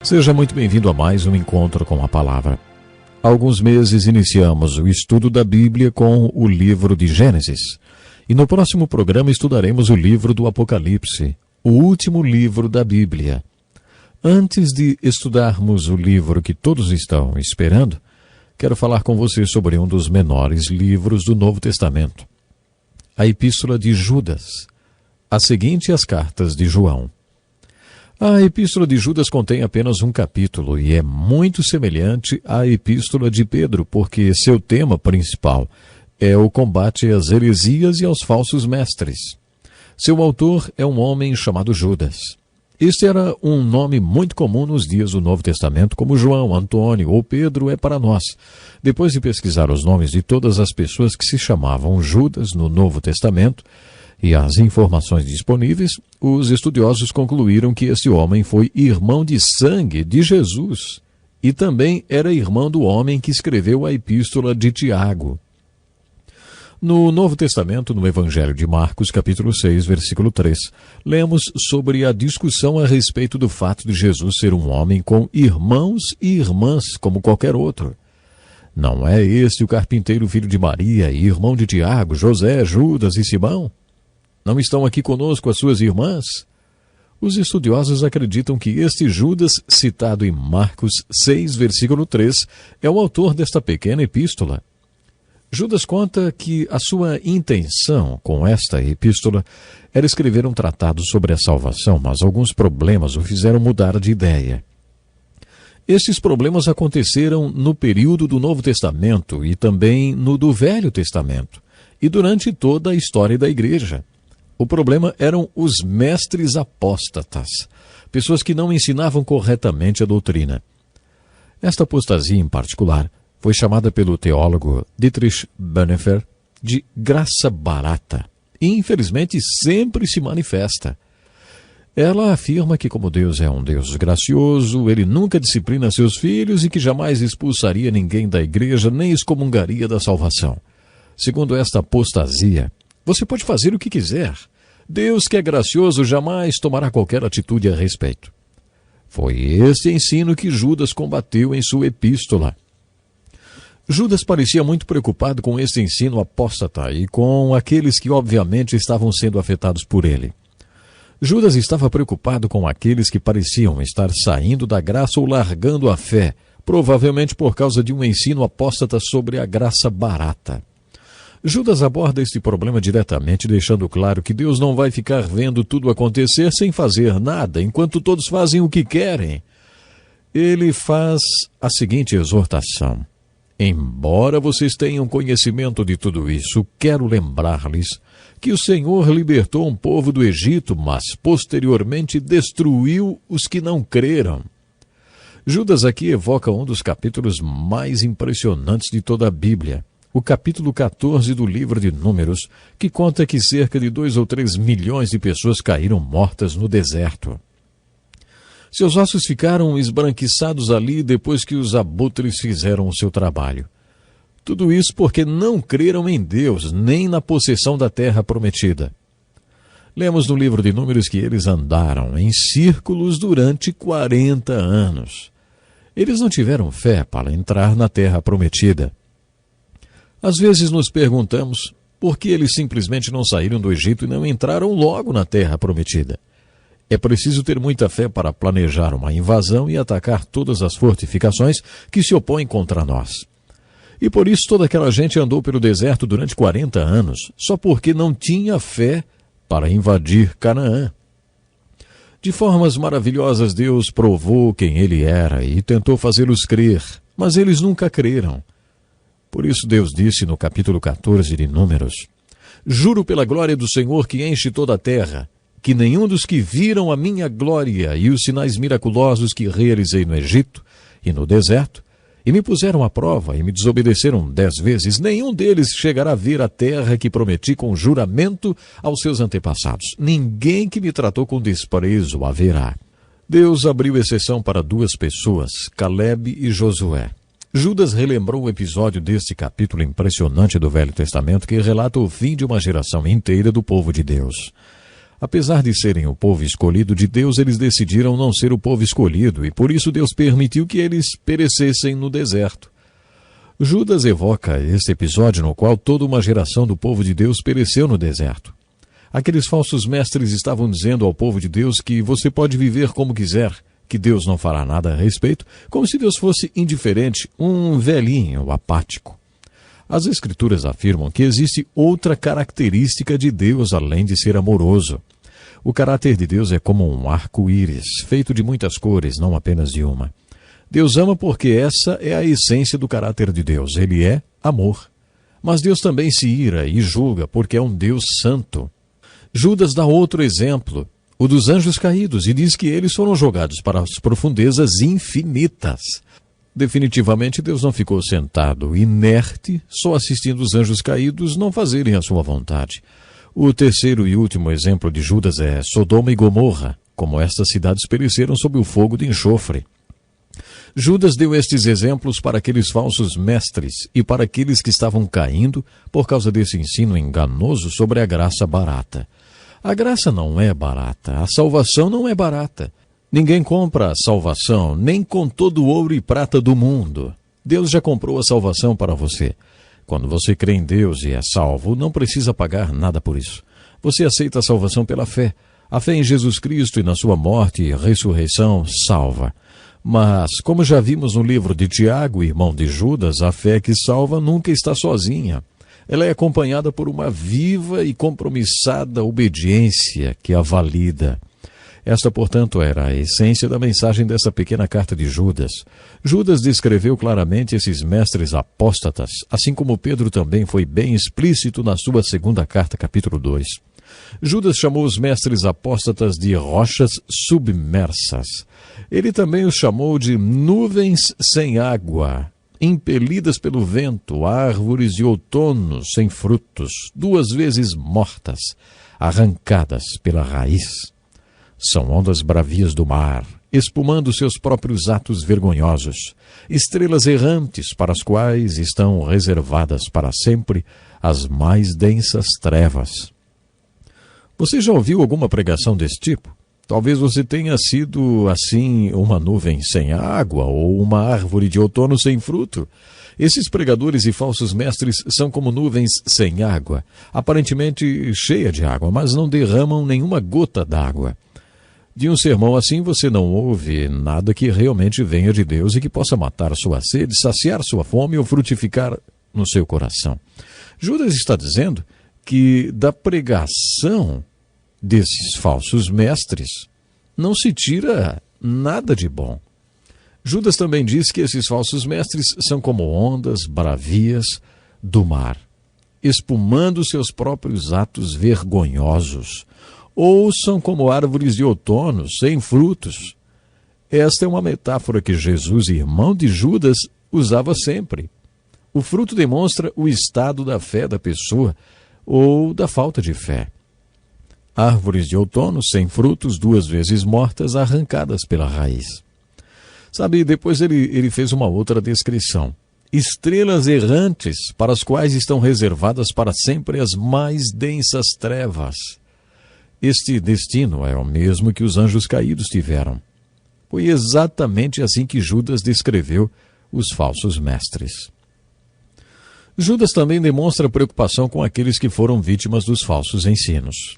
Seja muito bem-vindo a mais um Encontro com a Palavra. Há alguns meses iniciamos o estudo da Bíblia com o livro de Gênesis. E no próximo programa estudaremos o livro do Apocalipse, o último livro da Bíblia. Antes de estudarmos o livro que todos estão esperando, quero falar com você sobre um dos menores livros do Novo Testamento, a Epístola de Judas, a seguinte às cartas de João. A Epístola de Judas contém apenas um capítulo e é muito semelhante à Epístola de Pedro, porque seu tema principal é o combate às heresias e aos falsos mestres. Seu autor é um homem chamado Judas. Este era um nome muito comum nos dias do Novo Testamento, como João, Antônio ou Pedro é para nós. Depois de pesquisar os nomes de todas as pessoas que se chamavam Judas no Novo Testamento, e as informações disponíveis, os estudiosos concluíram que esse homem foi irmão de sangue de Jesus e também era irmão do homem que escreveu a Epístola de Tiago. No Novo Testamento, no Evangelho de Marcos, capítulo 6, versículo 3, lemos sobre a discussão a respeito do fato de Jesus ser um homem com irmãos e irmãs como qualquer outro. Não é este o carpinteiro filho de Maria e irmão de Tiago, José, Judas e Simão? Não estão aqui conosco as suas irmãs? Os estudiosos acreditam que este Judas, citado em Marcos 6, versículo 3, é o autor desta pequena epístola. Judas conta que a sua intenção com esta epístola era escrever um tratado sobre a salvação, mas alguns problemas o fizeram mudar de ideia. Estes problemas aconteceram no período do Novo Testamento e também no do Velho Testamento, e durante toda a história da igreja. O problema eram os mestres apóstatas, pessoas que não ensinavam corretamente a doutrina. Esta apostasia, em particular, foi chamada pelo teólogo Dietrich Bonhoeffer de graça barata, e infelizmente sempre se manifesta. Ela afirma que, como Deus é um Deus gracioso, ele nunca disciplina seus filhos e que jamais expulsaria ninguém da igreja nem excomungaria da salvação. Segundo esta apostasia, você pode fazer o que quiser. Deus, que é gracioso, jamais tomará qualquer atitude a respeito. Foi este ensino que Judas combateu em sua epístola. Judas parecia muito preocupado com este ensino apóstata e com aqueles que obviamente estavam sendo afetados por ele. Judas estava preocupado com aqueles que pareciam estar saindo da graça ou largando a fé, provavelmente por causa de um ensino apóstata sobre a graça barata. Judas aborda este problema diretamente, deixando claro que Deus não vai ficar vendo tudo acontecer sem fazer nada, enquanto todos fazem o que querem. Ele faz a seguinte exortação: embora vocês tenham conhecimento de tudo isso, quero lembrar-lhes que o Senhor libertou um povo do Egito, mas posteriormente destruiu os que não creram. Judas aqui evoca um dos capítulos mais impressionantes de toda a Bíblia, o capítulo 14 do livro de Números, que conta que cerca de 2 ou 3 milhões de pessoas caíram mortas no deserto. Seus ossos ficaram esbranquiçados ali depois que os abutres fizeram o seu trabalho. Tudo isso porque não creram em Deus, nem na possessão da terra prometida. Lemos no livro de Números que eles andaram em círculos durante 40 anos. Eles não tiveram fé para entrar na terra prometida. Às vezes nos perguntamos por que eles simplesmente não saíram do Egito e não entraram logo na terra prometida. É preciso ter muita fé para planejar uma invasão e atacar todas as fortificações que se opõem contra nós. E por isso toda aquela gente andou pelo deserto durante 40 anos, só porque não tinha fé para invadir Canaã. De formas maravilhosas Deus provou quem ele era e tentou fazê-los crer, mas eles nunca creram. Por isso Deus disse no capítulo 14 de Números: juro pela glória do Senhor que enche toda a terra, que nenhum dos que viram a minha glória e os sinais miraculosos que realizei no Egito e no deserto, e me puseram à prova e me desobedeceram 10 vezes, nenhum deles chegará a ver a terra que prometi com juramento aos seus antepassados. Ninguém que me tratou com desprezo haverá. Deus abriu exceção para 2 pessoas, Caleb e Josué. Judas relembrou o episódio deste capítulo impressionante do Velho Testamento que relata o fim de uma geração inteira do povo de Deus. Apesar de serem o povo escolhido de Deus, eles decidiram não ser o povo escolhido, e por isso Deus permitiu que eles perecessem no deserto. Judas evoca este episódio no qual toda uma geração do povo de Deus pereceu no deserto. Aqueles falsos mestres estavam dizendo ao povo de Deus que você pode viver como quiser, que Deus não fará nada a respeito, como se Deus fosse indiferente, um velhinho apático. As Escrituras afirmam que existe outra característica de Deus além de ser amoroso. O caráter de Deus é como um arco-íris, feito de muitas cores, não apenas de uma. Deus ama porque essa é a essência do caráter de Deus. Ele é amor. Mas Deus também se ira e julga porque é um Deus santo. Judas dá outro exemplo, o dos anjos caídos, e diz que eles foram jogados para as profundezas infinitas. Definitivamente Deus não ficou sentado, inerte, só assistindo os anjos caídos não fazerem a sua vontade. O terceiro e último exemplo de Judas é Sodoma e Gomorra, como estas cidades pereceram sob o fogo de enxofre. Judas deu estes exemplos para aqueles falsos mestres e para aqueles que estavam caindo por causa desse ensino enganoso sobre a graça barata. A graça não é barata, a salvação não é barata. Ninguém compra a salvação, nem com todo o ouro e prata do mundo. Deus já comprou a salvação para você. Quando você crê em Deus e é salvo, não precisa pagar nada por isso. Você aceita a salvação pela fé. A fé em Jesus Cristo e na sua morte e ressurreição salva. Mas, como já vimos no livro de Tiago, irmão de Judas, a fé que salva nunca está sozinha. Ela é acompanhada por uma viva e compromissada obediência que a valida. Esta, portanto, era a essência da mensagem dessa pequena carta de Judas. Judas descreveu claramente esses mestres apóstatas, assim como Pedro também foi bem explícito na sua segunda carta, capítulo 2. Judas chamou os mestres apóstatas de rochas submersas. Ele também os chamou de nuvens sem água, impelidas pelo vento, árvores de outono sem frutos, 2 vezes mortas, arrancadas pela raiz. São ondas bravias do mar, espumando seus próprios atos vergonhosos, estrelas errantes para as quais estão reservadas para sempre as mais densas trevas. Você já ouviu alguma pregação desse tipo? Talvez você tenha sido, assim, uma nuvem sem água ou uma árvore de outono sem fruto. Esses pregadores e falsos mestres são como nuvens sem água, aparentemente cheia de água, mas não derramam nenhuma gota d'água. De um sermão assim você não ouve nada que realmente venha de Deus e que possa matar sua sede, saciar sua fome ou frutificar no seu coração. Judas está dizendo que da pregação desses falsos mestres não se tira nada de bom. Judas também diz que esses falsos mestres são como ondas bravias do mar, espumando seus próprios atos vergonhosos, ou são como árvores de outono sem frutos. Esta é uma metáfora que Jesus, irmão de Judas, usava sempre. O fruto demonstra o estado da fé da pessoa ou da falta de fé. Árvores de outono sem frutos, 2 vezes mortas, arrancadas pela raiz. Sabe, depois ele fez uma outra descrição. Estrelas errantes para as quais estão reservadas para sempre as mais densas trevas. Este destino é o mesmo que os anjos caídos tiveram. Foi exatamente assim que Judas descreveu os falsos mestres. Judas também demonstra preocupação com aqueles que foram vítimas dos falsos ensinos.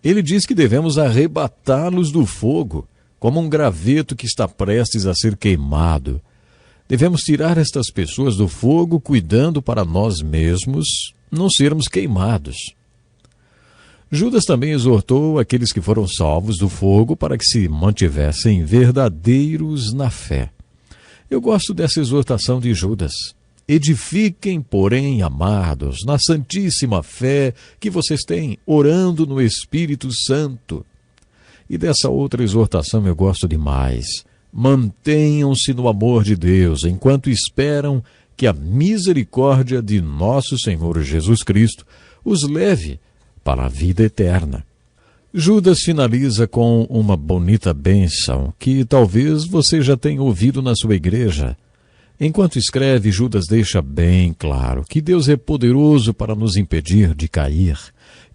Ele diz que devemos arrebatá-los do fogo, como um graveto que está prestes a ser queimado. Devemos tirar estas pessoas do fogo, cuidando para nós mesmos não sermos queimados. Judas também exortou aqueles que foram salvos do fogo para que se mantivessem verdadeiros na fé. Eu gosto dessa exortação de Judas. Edifiquem, porém, amados, na santíssima fé que vocês têm, orando no Espírito Santo. E dessa outra exortação eu gosto demais. Mantenham-se no amor de Deus, enquanto esperam que a misericórdia de nosso Senhor Jesus Cristo os leve para a vida eterna. Judas finaliza com uma bonita bênção que talvez você já tenha ouvido na sua igreja. Enquanto escreve, Judas deixa bem claro que Deus é poderoso para nos impedir de cair,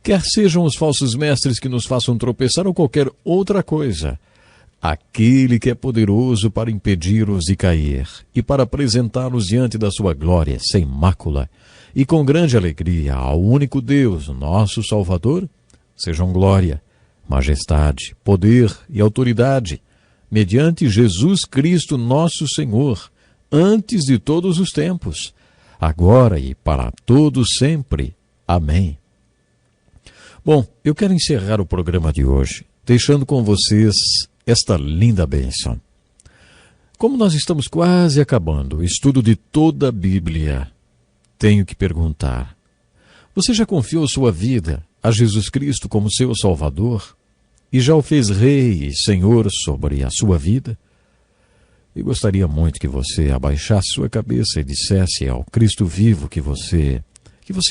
quer sejam os falsos mestres que nos façam tropeçar ou qualquer outra coisa. Aquele que é poderoso para impedir-os de cair e para apresentá-los diante da sua glória, sem mácula, e com grande alegria ao único Deus, nosso Salvador, sejam glória, majestade, poder e autoridade, mediante Jesus Cristo nosso Senhor, antes de todos os tempos, agora e para todos sempre. Amém. Bom, eu quero encerrar o programa de hoje, deixando com vocês esta linda bênção. Como nós estamos quase acabando o estudo de toda a Bíblia, tenho que perguntar: você já confiou sua vida a Jesus Cristo como seu Salvador e já o fez Rei e Senhor sobre a sua vida? Eu gostaria muito que você abaixasse sua cabeça e dissesse ao Cristo vivo que você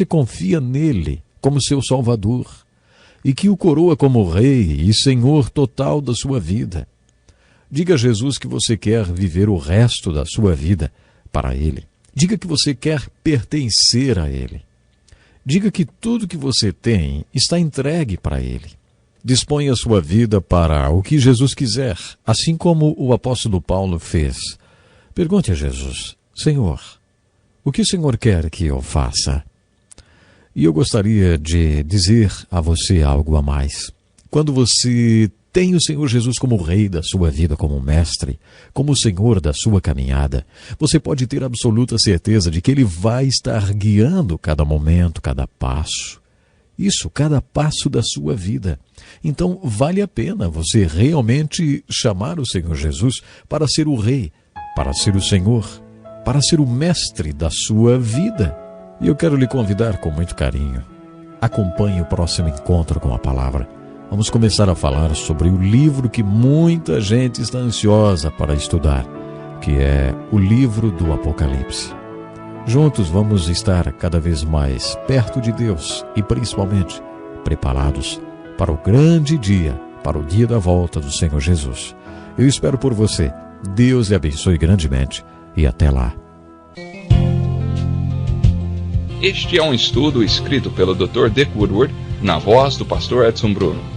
confia nele como seu Salvador e que o coroa como Rei e Senhor total da sua vida. Diga a Jesus que você quer viver o resto da sua vida para Ele. Diga que você quer pertencer a Ele. Diga que tudo que você tem está entregue para Ele. Disponha a sua vida para o que Jesus quiser, assim como o apóstolo Paulo fez. Pergunte a Jesus: Senhor, o que o Senhor quer que eu faça? E eu gostaria de dizer a você algo a mais. Quando você tem o Senhor Jesus como Rei da sua vida, como Mestre, como o Senhor da sua caminhada, você pode ter absoluta certeza de que Ele vai estar guiando cada momento, cada passo. Isso, cada passo da sua vida. Então, vale a pena você realmente chamar o Senhor Jesus para ser o Rei, para ser o Senhor, para ser o Mestre da sua vida. E eu quero lhe convidar com muito carinho. Acompanhe o próximo encontro com a palavra. Vamos começar a falar sobre o livro que muita gente está ansiosa para estudar, que é o livro do Apocalipse. Juntos vamos estar cada vez mais perto de Deus e principalmente preparados para o grande dia, para o dia da volta do Senhor Jesus. Eu espero por você. Deus lhe abençoe grandemente e até lá. Este é um estudo escrito pelo Dr. Dick Woodward, na voz do pastor Edson Bruno.